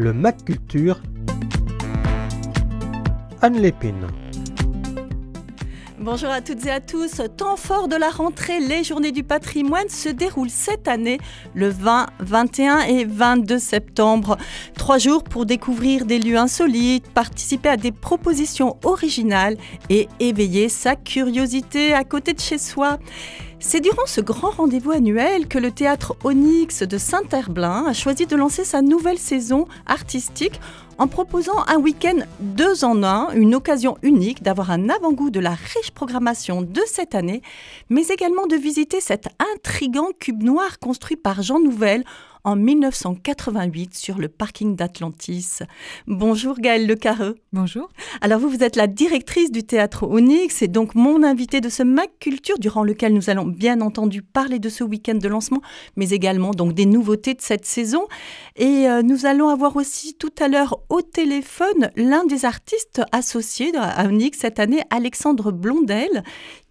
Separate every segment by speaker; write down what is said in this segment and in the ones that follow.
Speaker 1: le MAC Culture. Anne Lépine.
Speaker 2: Bonjour à toutes et à tous. Temps fort de la rentrée, les Journées du patrimoine se déroulent cette année le 20, 21 et 22 septembre. 3 jours pour découvrir des lieux insolites, participer à des propositions originales et éveiller sa curiosité à côté de chez soi. C'est durant ce grand rendez-vous annuel que le théâtre Onyx de Saint-Herblain a choisi de lancer sa nouvelle saison artistique en proposant un week-end 2 en 1, une occasion unique d'avoir un avant-goût de la riche programmation de cette année, mais également de visiter cet intrigant cube noir construit par Jean Nouvel en 1988 sur le parking d'Atlantis. Bonjour Gaëlle Lecarreux.
Speaker 3: Bonjour.
Speaker 2: Alors vous êtes la directrice du théâtre Onyx et donc mon invité de ce MAC Culture durant lequel nous allons bien entendu parler de ce week-end de lancement, mais également donc des nouveautés de cette saison. Et nous allons avoir aussi tout à l'heure au téléphone l'un des artistes associés à Onyx cette année, Alexandre Blondel,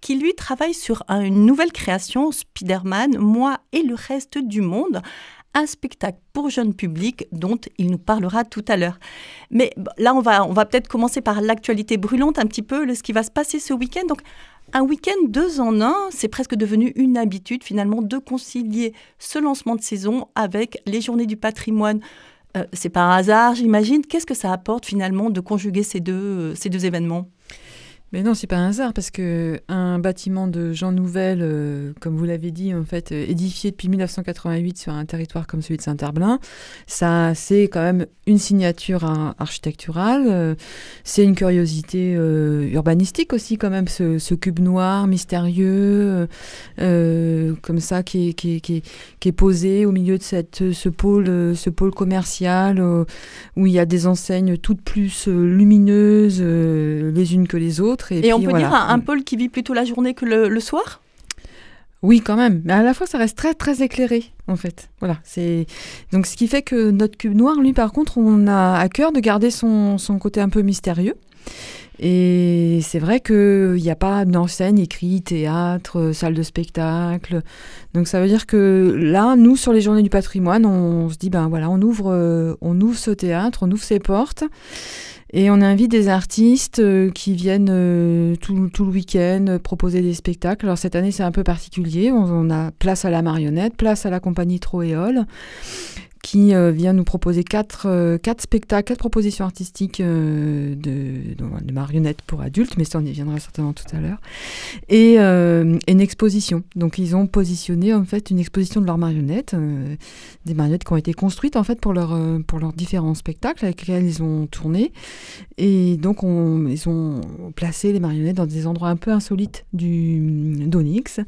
Speaker 2: qui lui travaille sur une nouvelle création, Spider-Man, Moi et le reste du monde. Un spectacle pour jeune public dont il nous parlera tout à l'heure. Mais là, on va peut-être commencer par l'actualité brûlante un petit peu, ce qui va se passer ce week-end. Donc, un week-end 2 en 1, c'est presque devenu une habitude finalement de concilier ce lancement de saison avec les Journées du patrimoine. C'est pas un hasard, j'imagine. Qu'est-ce que ça apporte finalement de conjuguer ces deux événements ?
Speaker 3: Mais non, c'est pas un hasard parce que un bâtiment de Jean Nouvel, comme vous l'avez dit, en fait, édifié depuis 1988 sur un territoire comme celui de Saint-Herblain, ça, c'est quand même une signature architecturale. C'est une curiosité urbanistique aussi, quand même, ce cube noir mystérieux, comme ça, qui est posé au milieu de ce pôle commercial où il y a des enseignes toutes plus lumineuses les unes que les autres.
Speaker 2: Et puis, on peut dire un pôle qui vit plutôt la journée que le soir ?
Speaker 3: Oui, quand même. Mais à la fois, ça reste très, très éclairé, en fait. Voilà. Donc, ce qui fait que notre cube noir, lui, par contre, on a à cœur de garder son côté un peu mystérieux. Et c'est vrai qu'il n'y a pas d'enseigne écrite, théâtre, salle de spectacle. Donc, ça veut dire que là, nous, sur les Journées du patrimoine, on se dit, on ouvre ce théâtre, on ouvre ses portes. Et on invite des artistes qui viennent tout le week-end proposer des spectacles. Alors cette année, c'est un peu particulier. On a place à la marionnette, place à la compagnie Troéole, qui vient nous proposer 4 spectacles, 4 propositions artistiques de marionnettes pour adultes, mais ça on y viendra certainement tout à l'heure, et une exposition. Donc ils ont positionné en fait une exposition de leurs marionnettes, des marionnettes qui ont été construites en fait pour leurs différents spectacles avec lesquels ils ont tourné, et donc ils ont placé les marionnettes dans des endroits un peu insolites d'Onyx,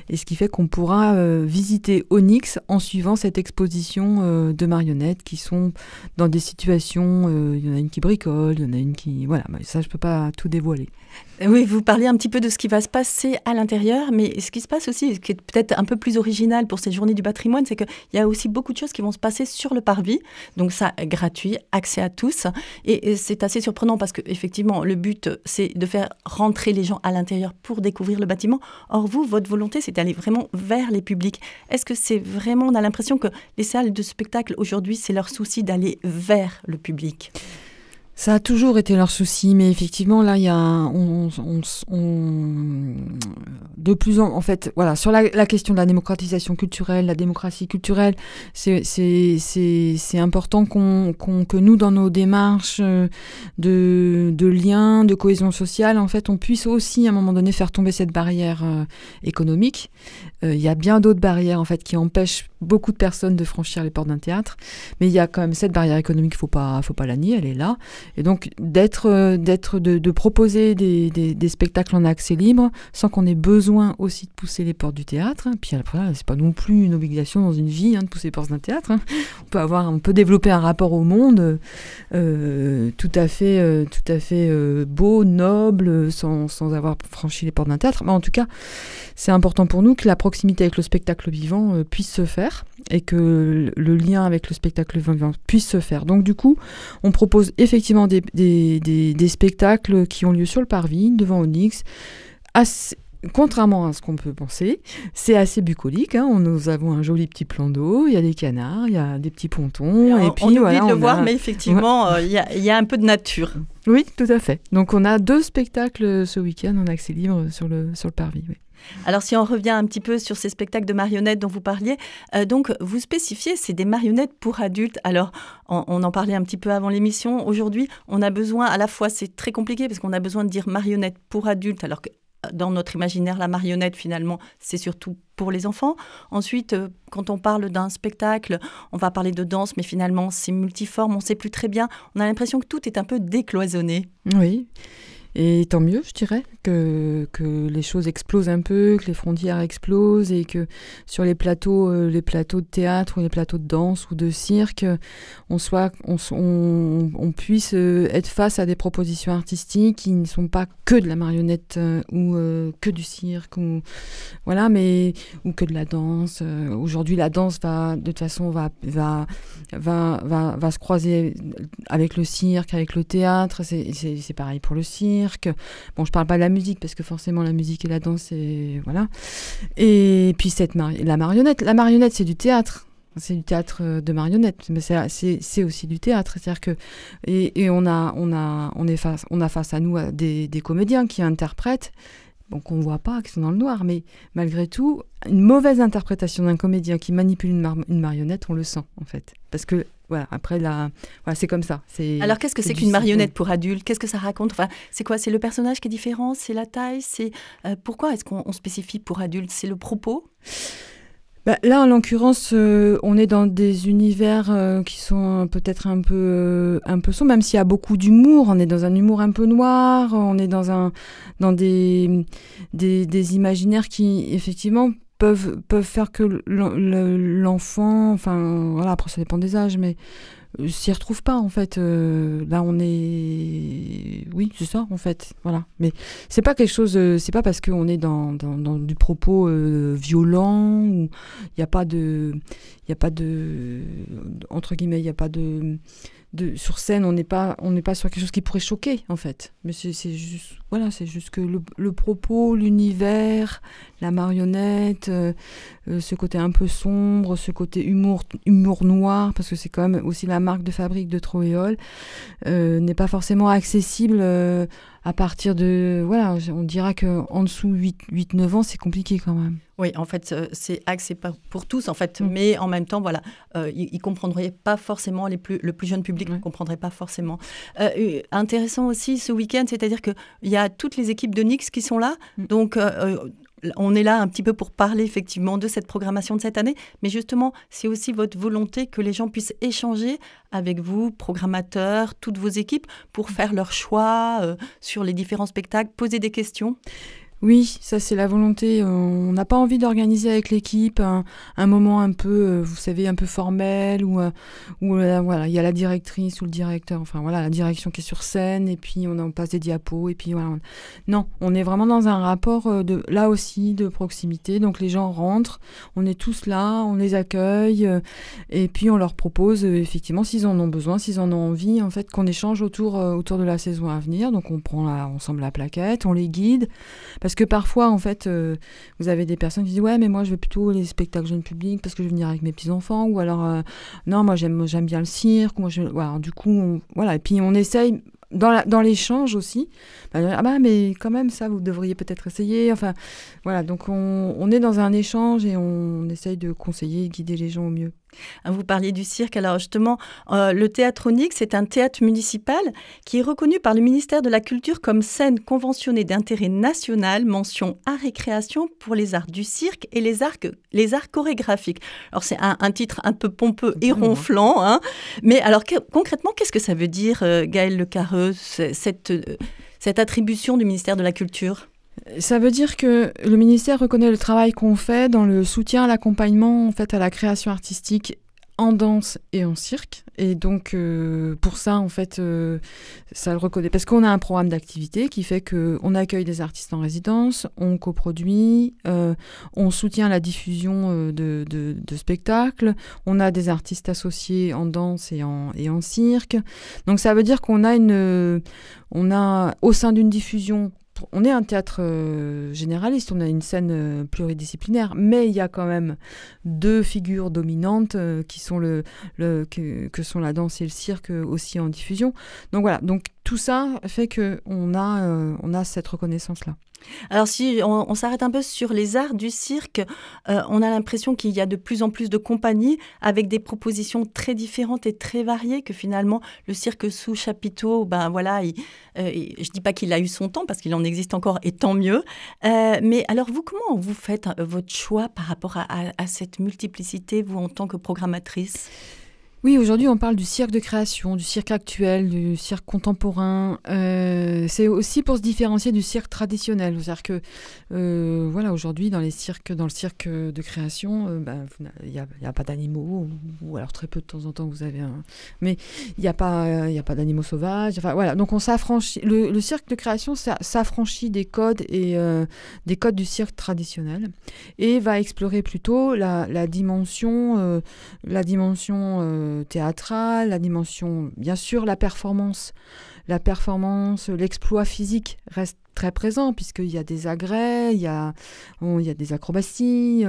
Speaker 3: et ce qui fait qu'on pourra visiter Onyx en suivant cette exposition de marionnettes qui sont dans des situations, il y en a une qui bricole, il y en a une qui... Voilà, ça je peux pas tout dévoiler.
Speaker 2: Oui, vous parliez un petit peu de ce qui va se passer à l'intérieur, mais ce qui se passe aussi, ce qui est peut-être un peu plus original pour ces Journées du patrimoine, c'est qu'il y a aussi beaucoup de choses qui vont se passer sur le parvis, donc ça, gratuit, accès à tous, et c'est assez surprenant parce qu'effectivement, le but, c'est de faire rentrer les gens à l'intérieur pour découvrir le bâtiment. Or, vous, votre volonté, c'est d'aller vraiment vers les publics. Est-ce que c'est vraiment, on a l'impression que les salles de spectacle, aujourd'hui, c'est leur souci d'aller vers le public ?
Speaker 3: Ça a toujours été leur souci, mais effectivement, là, il y a de plus en fait, voilà, sur la question de la démocratisation culturelle, la démocratie culturelle, c'est important que nous, dans nos démarches de lien, de cohésion sociale, en fait, on puisse aussi, à un moment donné, faire tomber cette barrière économique. Il y a bien d'autres barrières, en fait, qui empêchent beaucoup de personnes de franchir les portes d'un théâtre, mais il y a quand même cette barrière économique, faut pas la nier, elle est là. Et donc de proposer des spectacles en accès libre sans qu'on ait besoin aussi de pousser les portes du théâtre. Puis après, c'est pas non plus une obligation dans une vie de pousser les portes d'un théâtre. On peut développer un rapport au monde tout à fait beau, noble, sans avoir franchi les portes d'un théâtre. Mais en tout cas, c'est important pour nous que la proximité avec le spectacle vivant puisse se faire et que le lien avec le spectacle vivant puisse se faire. Donc du coup, on propose effectivement des spectacles qui ont lieu sur le parvis, devant Onyx, contrairement à ce qu'on peut penser, c'est assez bucolique. Nous avons un joli petit plan d'eau, il y a des canards, il y a des petits pontons.
Speaker 2: Et puis, on oublie de le voir, mais effectivement, il y a un peu de nature.
Speaker 3: Oui, tout à fait. Donc on a 2 spectacles ce week-end en accès libre sur le parvis. Oui.
Speaker 2: Alors si on revient un petit peu sur ces spectacles de marionnettes dont vous parliez, donc vous spécifiez, c'est des marionnettes pour adultes. Alors on en parlait un petit peu avant l'émission. Aujourd'hui, on a besoin, à la fois c'est très compliqué parce qu'on a besoin de dire marionnettes pour adultes, alors que dans notre imaginaire, la marionnette, finalement, c'est surtout pour les enfants. Ensuite, quand on parle d'un spectacle, on va parler de danse, mais finalement, c'est multiforme, on ne sait plus très bien. On a l'impression que tout est un peu décloisonné.
Speaker 3: Oui. Et tant mieux, je dirais, que les choses explosent un peu, que les frontières explosent et que sur les plateaux de théâtre ou les plateaux de danse ou de cirque, on puisse être face à des propositions artistiques qui ne sont pas que de la marionnette ou que du cirque ou voilà, mais ou que de la danse. Aujourd'hui, la danse va se croiser avec le cirque, avec le théâtre. C'est pareil pour le cirque. Bon, je parle pas de la musique parce que forcément la musique et la danse, c'est voilà. Et puis la marionnette, c'est du théâtre. C'est du théâtre de marionnettes, mais c'est aussi du théâtre. C'est-à-dire que et on a face à nous des comédiens qui interprètent. Bon, qu'on ne voit pas, qui sont dans le noir, mais malgré tout, une mauvaise interprétation d'un comédien qui manipule une marionnette, on le sent, en fait. Parce que, voilà, après, voilà, c'est comme ça.
Speaker 2: Alors, qu'est-ce que c'est qu'une marionnette pour adultes ? Qu'est-ce que ça raconte ? Enfin, c'est quoi ? C'est le personnage qui est différent ? C'est la taille ? Pourquoi est-ce qu'on spécifie pour adultes ? C'est le propos ?
Speaker 3: Là, en l'occurrence, on est dans des univers qui sont peut-être un peu sombres, même s'il y a beaucoup d'humour. On est dans un humour un peu noir. On est dans des imaginaires qui, effectivement, peuvent faire que l'enfant, enfin, voilà, après ça dépend des âges, mais s'y retrouve pas, en fait. Là, on est... Oui, c'est ça, en fait. Voilà. Mais c'est pas quelque chose... c'est pas parce qu'on est dans du propos violent, ou il n'y a pas de... Entre guillemets, il n'y a pas de... sur scène, on n'est pas sur quelque chose qui pourrait choquer, en fait. Mais c'est juste... Voilà, c'est juste que le propos, l'univers, la marionnette, ce côté un peu sombre, ce côté humour noir, parce que c'est quand même aussi la marque de fabrique de Troéole, n'est pas forcément accessible à partir de... Voilà, on dira qu'en dessous 8-9 ans, c'est compliqué quand même.
Speaker 2: Oui, en fait, c'est axé pour tous, en fait. Mais en même temps, voilà, ils ne comprendraient pas forcément, le plus jeune public ne comprendrait pas forcément. Intéressant aussi ce week-end, c'est-à-dire qu'il y a toutes les équipes de Nix qui sont là. Donc, on est là un petit peu pour parler effectivement de cette programmation de cette année. Mais justement, c'est aussi votre volonté que les gens puissent échanger avec vous, programmateurs, toutes vos équipes, pour faire leur choix sur les différents spectacles, poser des questions.
Speaker 3: Oui, ça c'est la volonté. On n'a pas envie d'organiser avec l'équipe un moment un peu, vous savez, un peu formel où voilà, il y a la directrice ou le directeur, enfin voilà, la direction qui est sur scène et puis on en passe des diapos et puis voilà. Non, on est vraiment dans un rapport là aussi de proximité. Donc les gens rentrent, on est tous là, on les accueille et puis on leur propose effectivement s'ils en ont besoin, s'ils en ont envie, en fait, qu'on échange autour de la saison à venir. Donc on prend ensemble la plaquette, on les guide. Parce que parfois, en fait, vous avez des personnes qui disent « Ouais, mais moi, je veux plutôt les spectacles jeunes publics parce que je veux venir avec mes petits-enfants. » Ou alors « Non, moi, j'aime bien le cirque. » Voilà, du coup, voilà. Et puis, on essaye, dans l'échange aussi, mais quand même, ça, vous devriez peut-être essayer. Enfin, voilà. Donc, on est dans un échange et on essaye de conseiller et guider les gens au mieux.
Speaker 2: Vous parliez du cirque. Alors justement, le Théâtre Onyx, c'est un théâtre municipal qui est reconnu par le ministère de la Culture comme scène conventionnée d'intérêt national, mention art et création pour les arts du cirque et les arts chorégraphiques. Alors c'est un titre un peu pompeux et ronflant, hein. Mais alors concrètement, qu'est-ce que ça veut dire, Gaëlle Le Carreux, cette attribution du ministère de la Culture ?
Speaker 3: Ça veut dire que le ministère reconnaît le travail qu'on fait dans le soutien à l'accompagnement, en fait, à la création artistique en danse et en cirque. Et donc, pour ça, en fait, ça le reconnaît. Parce qu'on a un programme d'activité qui fait qu'on accueille des artistes en résidence, on coproduit, on soutient la diffusion de spectacles, on a des artistes associés en danse et en cirque. Donc, ça veut dire qu'on a au sein d'une diffusion on est un théâtre généraliste, on a une scène pluridisciplinaire, mais il y a quand même deux figures dominantes qui sont que sont la danse et le cirque aussi en diffusion. Donc voilà, donc tout ça fait qu'on a cette reconnaissance-là.
Speaker 2: Alors si on s'arrête un peu sur les arts du cirque, on a l'impression qu'il y a de plus en plus de compagnies avec des propositions très différentes et très variées, que finalement le cirque sous chapiteau, ben voilà, je dis pas qu'il a eu son temps parce qu'il en existe encore et tant mieux. Mais alors vous, comment vous faites votre choix par rapport à cette multiplicité, vous en tant que programmatrice ?
Speaker 3: Oui, aujourd'hui, on parle du cirque de création, du cirque actuel, du cirque contemporain. C'est aussi pour se différencier du cirque traditionnel. C'est-à-dire que, voilà, aujourd'hui, dans le cirque de création, il n'y a pas d'animaux, ou alors très peu de temps en temps, vous avez un... Mais il n'y a pas d'animaux sauvages. Enfin, voilà, donc on s'affranchit... Le cirque de création s'affranchit des codes du cirque traditionnel et va explorer plutôt la dimension théâtrale, la dimension, bien sûr, la performance, l'exploit physique reste très présent puisqu'il y a des agrès, il y a des acrobaties,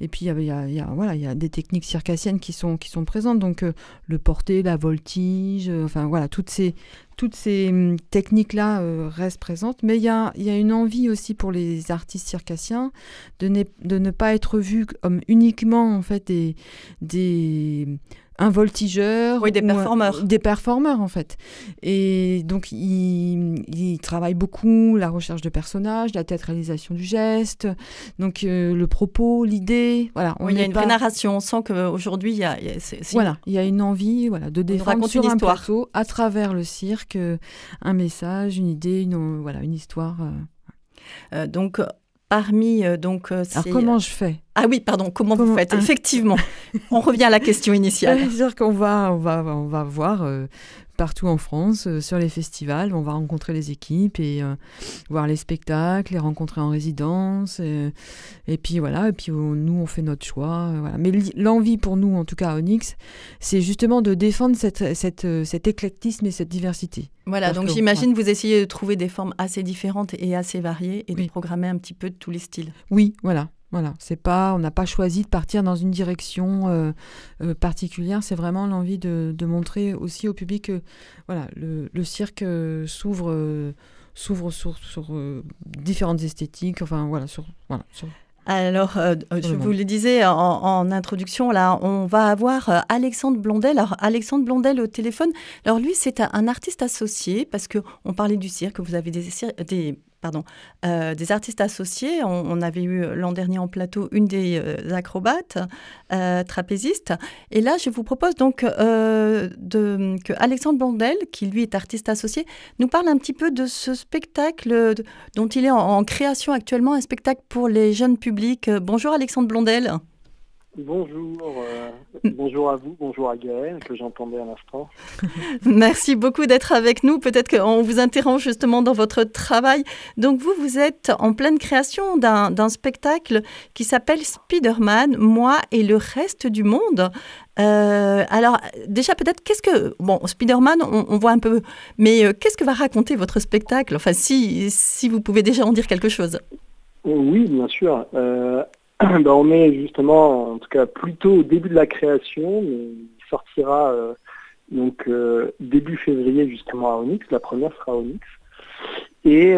Speaker 3: et puis il y a des techniques circassiennes qui sont présentes, donc le porté, la voltige, enfin voilà, toutes ces techniques-là restent présentes, mais il y a une envie aussi pour les artistes circassiens de ne pas être vus comme uniquement en fait un voltigeur,
Speaker 2: oui, des performeurs
Speaker 3: en fait. Et donc ils travaillent beaucoup la recherche de personnages, la théâtralisation du geste, donc le propos, l'idée, voilà.
Speaker 2: Oui, il y a une vraie narration. On sent qu'aujourd'hui il y a
Speaker 3: une envie, voilà, de défendre sur un plateau à travers le cirque un message, une idée, une histoire.
Speaker 2: Donc parmi
Speaker 3: Alors comment je fais ?
Speaker 2: Ah oui, pardon, comment vous faites ? Effectivement, on revient à la question initiale.
Speaker 3: C'est-à-dire qu'on va voir partout en France, sur les festivals, on va rencontrer les équipes et voir les spectacles, les rencontrer en résidence. Et puis voilà, nous, on fait notre choix. Voilà. Mais l'envie pour nous, en tout cas à Onyx, c'est justement de défendre cet éclectisme et cette diversité.
Speaker 2: Voilà, donc j'imagine vous essayez de trouver des formes assez différentes et assez variées et de programmer un petit peu de tous les styles.
Speaker 3: Oui, voilà. Voilà, on n'a pas choisi de partir dans une direction particulière. C'est vraiment l'envie de montrer aussi au public que voilà, le cirque s'ouvre sur différentes esthétiques. Enfin voilà,
Speaker 2: Alors, je vous le disais en introduction, là, on va avoir Alexandre Blondel. Alors, Alexandre Blondel au téléphone. Alors, lui, c'est un artiste associé parce qu'on parlait du cirque. Vous avez des artistes associés. On avait eu l'an dernier en plateau une des acrobates, trapézistes. Et là, je vous propose donc que Alexandre Blondel, qui lui est artiste associé, nous parle un petit peu de ce spectacle dont il est en création actuellement, un spectacle pour les jeunes publics. Bonjour Alexandre Blondel.
Speaker 4: Bonjour à vous, bonjour à Gaëlle, que j'entendais à l'instant.
Speaker 2: Merci beaucoup d'être avec nous. Peut-être qu'on vous interrompt justement dans votre travail. Donc vous êtes en pleine création d'un spectacle qui s'appelle Spider-Man, moi et le reste du monde. Alors déjà peut-être, Spider-Man, on voit un peu, mais qu'est-ce que va raconter votre spectacle ? Enfin, si vous pouvez déjà en dire quelque chose.
Speaker 4: Oui, bien sûr. On est justement, en tout cas, plutôt au début de la création. Il sortira début février justement à Onyx. La première sera à Onyx. Et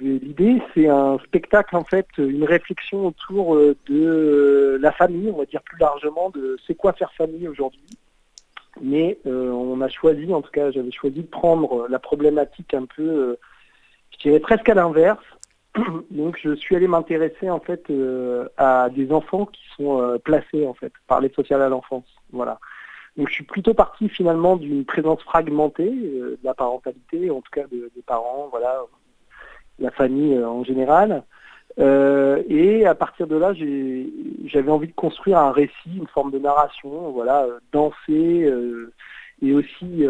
Speaker 4: l'idée, c'est un spectacle, en fait, une réflexion autour de la famille, on va dire plus largement, de c'est quoi faire famille aujourd'hui. Mais on a choisi, en tout cas, j'avais choisi de prendre la problématique un peu, je dirais presque à l'inverse. Donc je suis allé m'intéresser en fait à des enfants qui sont placés en fait par l'aide sociale à l'enfance. Voilà. Donc je suis plutôt parti finalement d'une présence fragmentée de la parentalité, en tout cas des parents, voilà, la famille en général. Et à partir de là, j'avais envie de construire un récit, une forme de narration, voilà, danser et aussi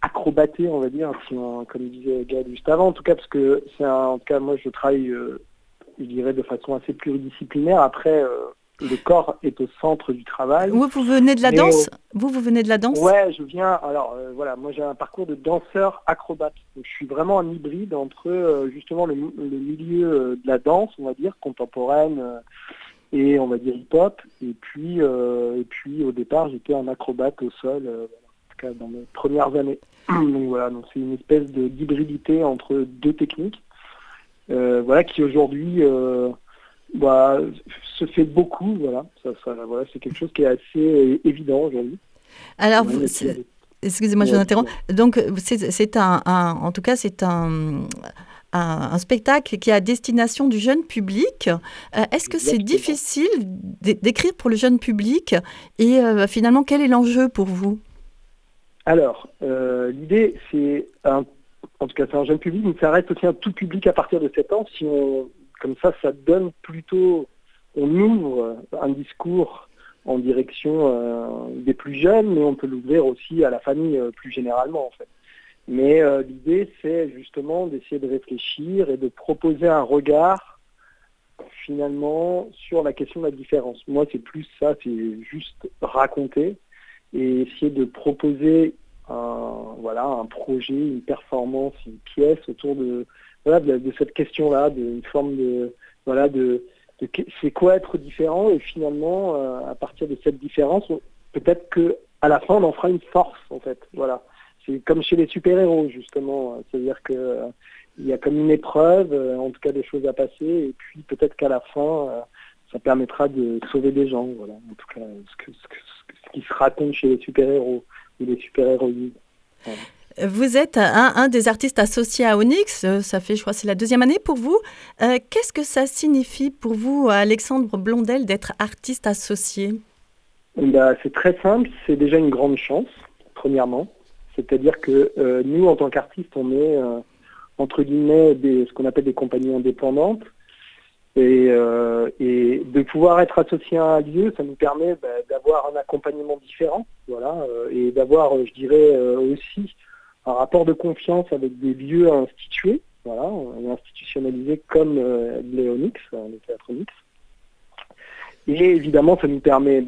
Speaker 4: acrobaté, on va dire, comme disait Gaël juste avant, en tout cas, parce que en tout cas, moi, je travaille, je dirais, de façon assez pluridisciplinaire. Après, le corps est au centre du travail.
Speaker 2: Vous venez de la danse Vous venez de la danse?
Speaker 4: Ouais, je viens. Alors voilà, moi j'ai un parcours de danseur acrobate. Donc, je suis vraiment un hybride entre justement le milieu de la danse, on va dire contemporaine et on va dire hip-hop. Et puis au départ, j'étais un acrobate au sol, en tout cas dans mes premières années. Donc voilà, donc c'est une espèce d'hybridité entre deux techniques, voilà, qui aujourd'hui se fait beaucoup, voilà. Voilà, c'est quelque chose qui est assez évident aujourd'hui.
Speaker 2: Alors, excusez-moi, je vous interromps. Donc, en tout cas, c'est un spectacle qui est à destination du jeune public. Est-ce que c'est difficile d'écrire pour le jeune public et finalement, quel est l'enjeu pour vous? Alors,
Speaker 4: l'idée, en tout cas, c'est un jeune public, mais ça reste aussi un tout public à partir de 7 ans. Comme ça donne plutôt, on ouvre un discours en direction des plus jeunes, mais on peut l'ouvrir aussi à la famille plus généralement, en fait. Mais l'idée, c'est justement d'essayer de réfléchir et de proposer un regard, finalement, sur la question de la différence. Moi, c'est plus ça, c'est juste raconter et essayer de proposer un projet, une performance, une pièce autour de cette question-là, d'une forme de c'est quoi être différent, et finalement, à partir de cette différence, peut-être qu'à la fin, on en fera une force, en fait. Voilà. C'est comme chez les super-héros, justement. C'est-à-dire qu'il y a comme une épreuve, en tout cas des choses à passer, et puis peut-être qu'à la fin, ça permettra de sauver des gens. Voilà. En tout cas, ce qui se raconte chez les super-héros ou les super-héroïnes. Voilà.
Speaker 2: Vous êtes un des artistes associés à Onyx, ça fait, je crois, c'est la 2e année pour vous. Qu'est-ce que ça signifie pour vous, Alexandre Blondel, d'être artiste associé?
Speaker 4: C'est très simple, c'est déjà une grande chance, premièrement. C'est-à-dire que nous, en tant qu'artistes, on est, entre guillemets, ce qu'on appelle des compagnies indépendantes. Et de pouvoir être associé à un lieu, ça nous permet d'avoir un accompagnement différent, voilà, et d'avoir, je dirais, aussi un rapport de confiance avec des lieux institués, voilà, et institutionnalisés comme les Onyx, le théâtre Onyx. Et évidemment, ça nous permet,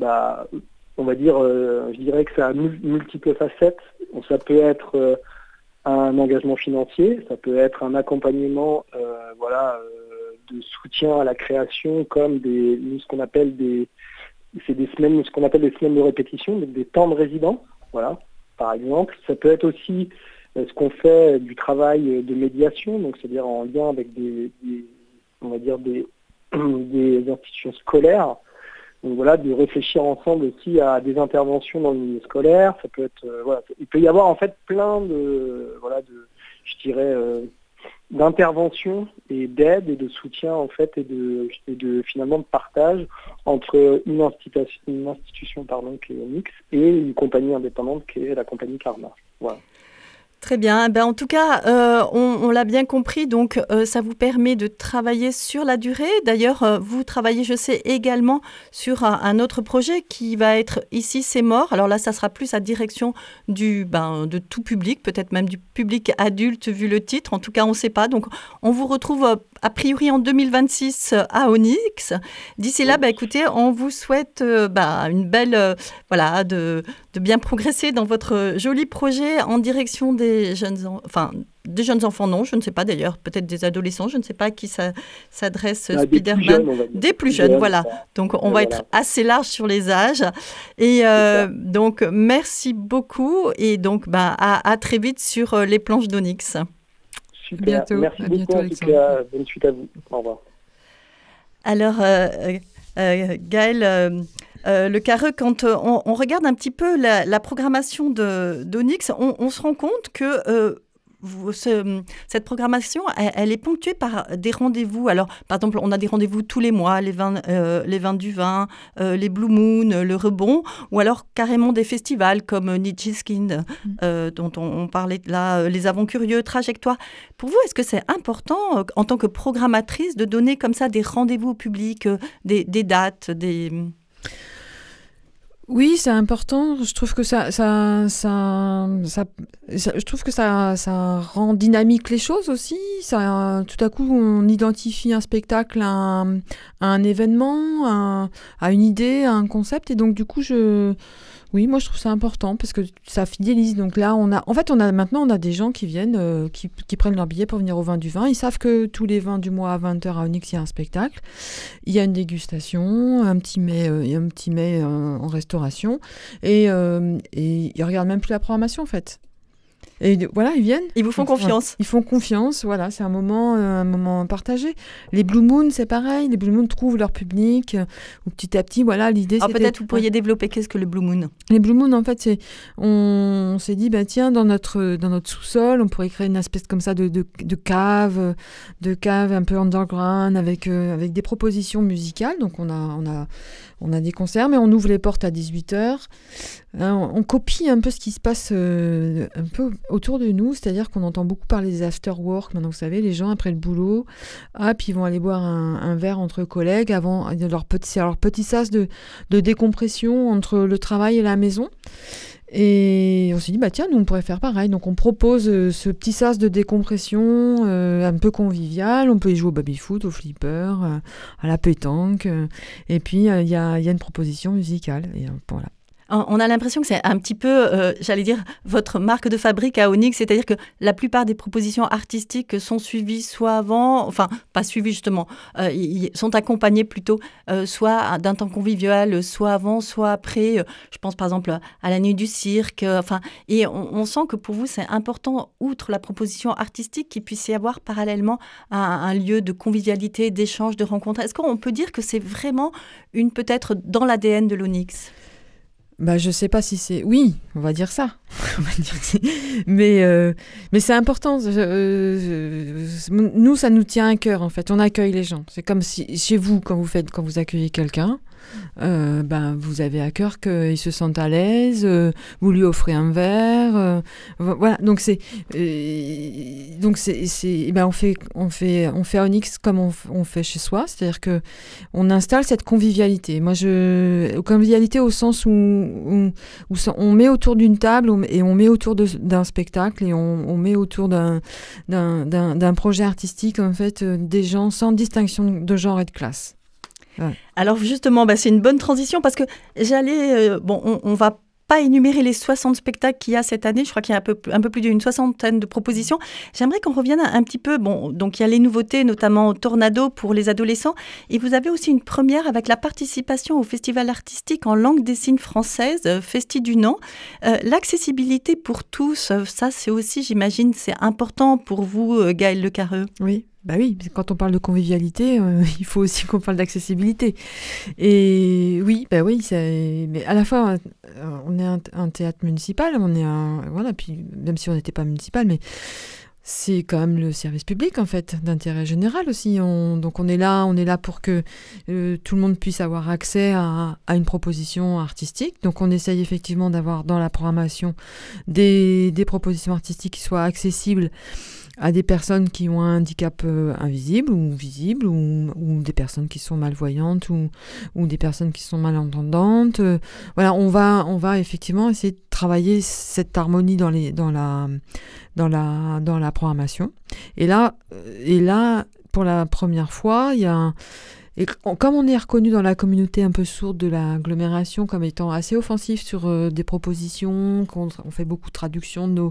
Speaker 4: on va dire, je dirais que ça a multiples facettes. Ça peut être un engagement financier, ça peut être un accompagnement, de soutien à la création, comme ce qu'on appelle des semaines de répétition, des temps de résidence, voilà, par exemple. Ça peut être aussi ce qu'on fait du travail de médiation, donc c'est-à-dire en lien avec des institutions scolaires. Donc voilà, de réfléchir ensemble aussi à des interventions dans le milieu scolaire. Ça peut être, il peut y avoir en fait plein d'interventions et d'aide et de soutien en fait et de finalement de partage entre une institution qui est Onyx et une compagnie indépendante qui est la compagnie Karma. Voilà.
Speaker 2: Très bien. En tout cas, on l'a bien compris. Donc, ça vous permet de travailler sur la durée. D'ailleurs, vous travaillez, je sais, également sur un autre projet qui va être Ici, c'est mort. Alors là, ça sera plus à direction de tout public, peut-être même du public adulte, vu le titre. En tout cas, on ne sait pas. Donc, on vous retrouve a priori en 2026 à Onyx. D'ici là, écoutez, on vous souhaite une belle, de bien progresser dans votre joli projet en direction des jeunes enfants, non, je ne sais pas d'ailleurs, peut-être des adolescents, je ne sais pas à qui ça s'adresse Spider-Man. Des plus jeunes, voilà. Donc, on va être assez large sur les âges. Et donc, merci beaucoup. Et donc, à très vite sur les planches d'Onyx.
Speaker 4: Super.
Speaker 3: Bientôt.
Speaker 4: Merci beaucoup, en tout cas. Bonne suite à vous. Au revoir.
Speaker 2: Alors, Gaëlle, Le Carreux, quand on regarde un petit peu la programmation d'Onyx, on se rend compte que cette programmation, elle est ponctuée par des rendez-vous. Alors, par exemple, on a des rendez-vous tous les mois, les vins du vin, les Blue Moon, le Rebond, ou alors carrément des festivals comme Nijiskin, dont on parlait là, les Aventurieux, Trajectoire. Pour vous, est-ce que c'est important, en tant que programmatrice, de donner comme ça des rendez-vous au public, des dates,
Speaker 3: Oui, c'est important. Je trouve que je trouve que ça rend dynamique les choses aussi. Ça, tout à coup, on identifie un spectacle à un événement, à une idée, à un concept. Et donc, du coup, oui, moi, je trouve ça important parce que ça fidélise. Donc là, maintenant, on a des gens qui viennent, qui prennent leur billet pour venir au Vin du Vin. Ils savent que tous les 20 du mois à 20h à Onyx, il y a un spectacle. Il y a une dégustation, un petit mets en restauration. Et ils regardent même plus la programmation, en fait. Et voilà, ils viennent.
Speaker 2: Ils vous font confiance.
Speaker 3: Ils font confiance, voilà, c'est un moment partagé. Les Blue Moon, c'est pareil. Les Blue Moon trouvent leur public. Ou petit à petit, voilà, l'idée
Speaker 2: Alors
Speaker 3: c'était...
Speaker 2: peut-être vous pourriez développer, qu'est-ce que le Blue Moon ?
Speaker 3: Les Blue Moon, en fait, on s'est dit, tiens, dans notre sous-sol, on pourrait créer une espèce comme ça de cave un peu underground avec des propositions musicales. Donc on a des concerts, mais on ouvre les portes à 18h. On copie un peu ce qui se passe un peu autour de nous, c'est-à-dire qu'on entend beaucoup parler des after-work. Maintenant, vous savez, les gens, après le boulot, puis ils vont aller boire un verre entre collègues avant leur petit sas de décompression entre le travail et la maison. Et on s'est dit, tiens, nous, on pourrait faire pareil. Donc, on propose ce petit sas de décompression un peu convivial. On peut y jouer au baby-foot, au flipper, à la pétanque. Et puis, il y a une proposition musicale. Et voilà.
Speaker 2: On a l'impression que c'est un petit peu, j'allais dire, votre marque de fabrique à Onyx, c'est-à-dire que la plupart des propositions artistiques sont suivies soit avant, enfin, pas suivies justement, sont accompagnées plutôt soit d'un temps convivial, soit avant, soit après. Je pense par exemple à la nuit du cirque. Et on sent que pour vous, c'est important, outre la proposition artistique, qu'il puisse y avoir parallèlement un lieu de convivialité, d'échange, de rencontre. Est-ce qu'on peut dire que c'est vraiment peut-être dans l'ADN de l'Onyx ?
Speaker 3: Je sais pas si c'est... Oui, on va dire ça. Mais c'est important. Nous, ça nous tient à cœur, en fait. On accueille les gens. C'est comme si, chez vous, quand vous accueillez quelqu'un, vous avez à cœur qu'il se sente à l'aise, vous lui offrez un verre. Voilà, donc on fait à Onyx comme on fait chez soi, c'est-à-dire que on installe cette convivialité. Convivialité au sens où on met autour d'une table et on met autour d'un spectacle et on met autour d'un projet artistique, en fait, des gens sans distinction de genre et de classe. Ouais.
Speaker 2: Alors justement, c'est une bonne transition parce que on va pas énumérer les 60 spectacles qu'il y a cette année. Je crois qu'il y a un peu plus d'une 60aine de propositions. J'aimerais qu'on revienne un petit peu. Donc il y a les nouveautés, notamment Tornado pour les adolescents. Et vous avez aussi une première avec la participation au festival artistique en langue des signes française, Festi du Nant. L'accessibilité pour tous, ça c'est aussi, j'imagine, c'est important pour vous, Gaëlle Lecarreux.
Speaker 3: Oui. Oui, quand on parle de convivialité, il faut aussi qu'on parle d'accessibilité. Et oui, mais à la fois, on est un théâtre municipal, puis même si on n'était pas municipal, mais c'est quand même le service public, en fait, d'intérêt général aussi. Donc on est là pour que tout le monde puisse avoir accès à une proposition artistique. Donc on essaye effectivement d'avoir dans la programmation des propositions artistiques qui soient accessibles à des personnes qui ont un handicap invisible ou visible, ou des personnes qui sont malvoyantes, ou des personnes qui sont malentendantes. Voilà, on va effectivement essayer de travailler cette harmonie dans la programmation. Et là, pour la première fois, il y a comme on est reconnu dans la communauté un peu sourde de l'agglomération comme étant assez offensif sur des propositions, on fait beaucoup de traductions de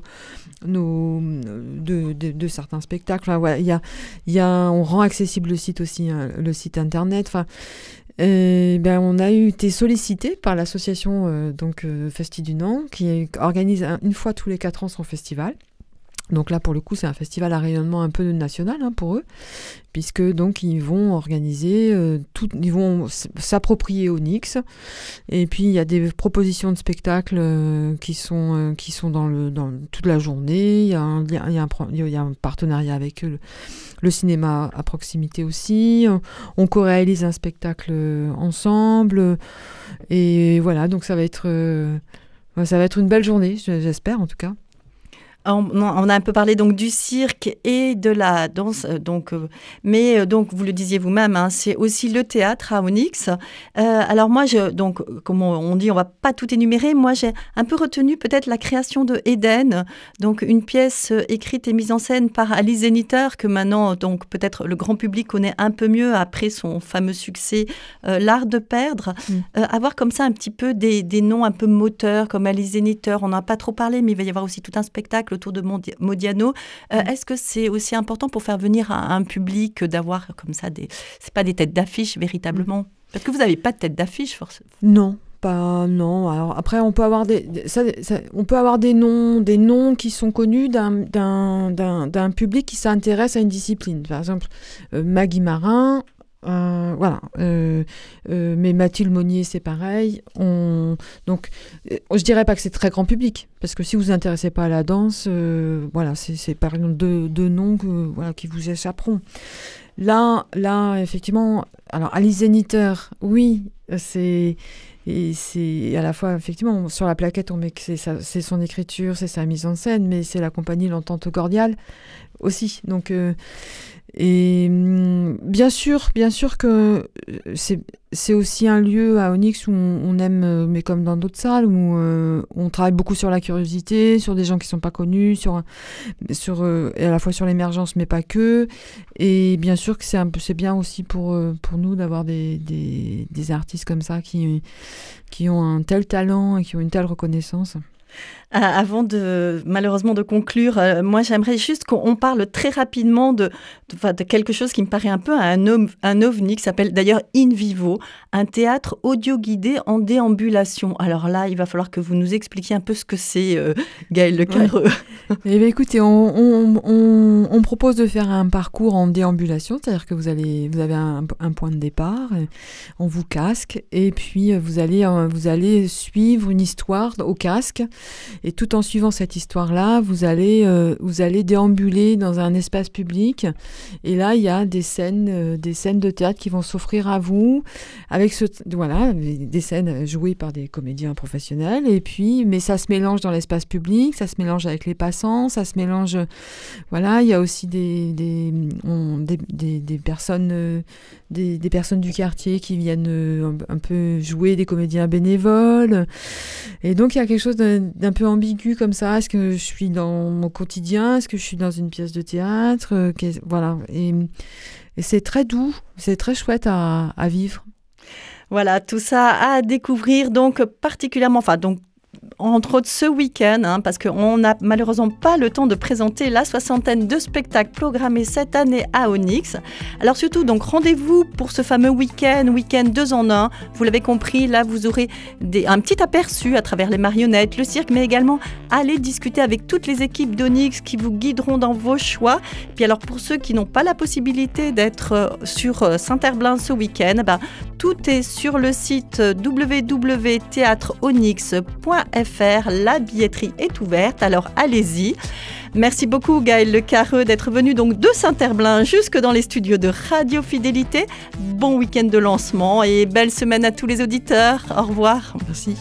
Speaker 3: certains spectacles. On rend accessible le site aussi, le site internet. On a été sollicité par l'association Festi du Nant qui organise une fois tous les 4 ans son festival. Donc là, pour le coup, c'est un festival à rayonnement un peu national pour eux, puisque donc ils vont organiser ils vont s'approprier Onyx. Et puis il y a des propositions de spectacles qui sont dans toute la journée. Il y a un partenariat avec le cinéma à proximité aussi. On co-réalise un spectacle ensemble. Et voilà, donc ça va être une belle journée, j'espère en tout cas.
Speaker 2: On a un peu parlé donc du cirque et de la danse, mais vous le disiez vous-même, hein, c'est aussi le théâtre à Onyx. Alors moi, donc comme on dit, on va pas tout énumérer. Moi, j'ai un peu retenu peut-être la création de Eden, donc une pièce écrite et mise en scène par Alice Zeniter, que maintenant donc peut-être le grand public connaît un peu mieux après son fameux succès L'Art de perdre. Avoir comme ça un petit peu des noms un peu moteurs comme Alice Zeniter, on n'en a pas trop parlé, mais il va y avoir aussi tout un spectacle autour de Modiano. Est-ce que c'est aussi important pour faire venir un public d'avoir comme ça c'est pas des têtes d'affiche véritablement? Parce que vous n'avez pas de tête d'affiche forcément.
Speaker 3: Non. Alors après, on peut avoir des noms qui sont connus d'un public qui s'intéresse à une discipline. Par exemple, Maggie Marin. Voilà, mais Mathilde Monnier, c'est pareil. Donc, je dirais pas que c'est très grand public, parce que si vous vous intéressez pas à la danse, voilà, c'est par exemple deux noms qui vous échapperont. Là, effectivement, alors Alice Zeniter, oui, c'est à la fois, effectivement, sur la plaquette, on met que c'est son écriture, c'est sa mise en scène, mais c'est la compagnie L'Entente Cordiale aussi. Donc, et bien sûr que c'est aussi un lieu à Onyx où on aime, mais comme dans d'autres salles, où on travaille beaucoup sur la curiosité, sur des gens qui ne sont pas connus, et à la fois sur l'émergence, mais pas que. Et bien sûr que c'est bien aussi pour nous d'avoir des artistes comme ça qui ont un tel talent et qui ont une telle reconnaissance.
Speaker 2: Avant malheureusement de conclure, moi j'aimerais juste qu'on parle très rapidement de quelque chose qui me paraît un peu un ovni, qui s'appelle d'ailleurs In Vivo, un théâtre audio guidé en déambulation. Alors là, il va falloir que vous nous expliquiez un peu ce que c'est, Gaëlle Le Carreux.
Speaker 3: Eh bien, écoutez, on propose de faire un parcours en déambulation, c'est-à-dire que vous avez un point de départ, on vous casque, et puis vous allez suivre une histoire au casque. Et tout en suivant cette histoire-là, vous allez déambuler dans un espace public. Et là, il y a des scènes de théâtre qui vont s'offrir à vous, avec des scènes jouées par des comédiens professionnels. Et puis, mais ça se mélange dans l'espace public, ça se mélange avec les passants, ça se mélange. Voilà, il y a aussi des personnes du quartier qui viennent un peu jouer, des comédiens bénévoles. Et donc, il y a quelque chose d'un peu ambigu comme ça. Est-ce que je suis dans mon quotidien? Est-ce que je suis dans une pièce de théâtre? Voilà. Et c'est très doux, c'est très chouette à vivre.
Speaker 2: Voilà, tout ça à découvrir, donc particulièrement, entre autres ce week-end, parce qu'on n'a malheureusement pas le temps de présenter la 60aine de spectacles programmés cette année à Onyx. Alors surtout, donc rendez-vous pour ce fameux week-end 2 en 1. Vous l'avez compris, là vous aurez un petit aperçu à travers les marionnettes, le cirque, mais également aller discuter avec toutes les équipes d'Onyx qui vous guideront dans vos choix. Puis alors pour ceux qui n'ont pas la possibilité d'être sur Saint-Herblain ce week-end, tout est sur le site www.theatreonyx.fr. La billetterie est ouverte, alors allez-y. Merci beaucoup Gaëlle Le Carreux d'être venue donc de Saint-Herblain jusque dans les studios de Radio Fidélité. Bon week-end de lancement et belle semaine à tous les auditeurs. Au revoir.
Speaker 3: Merci.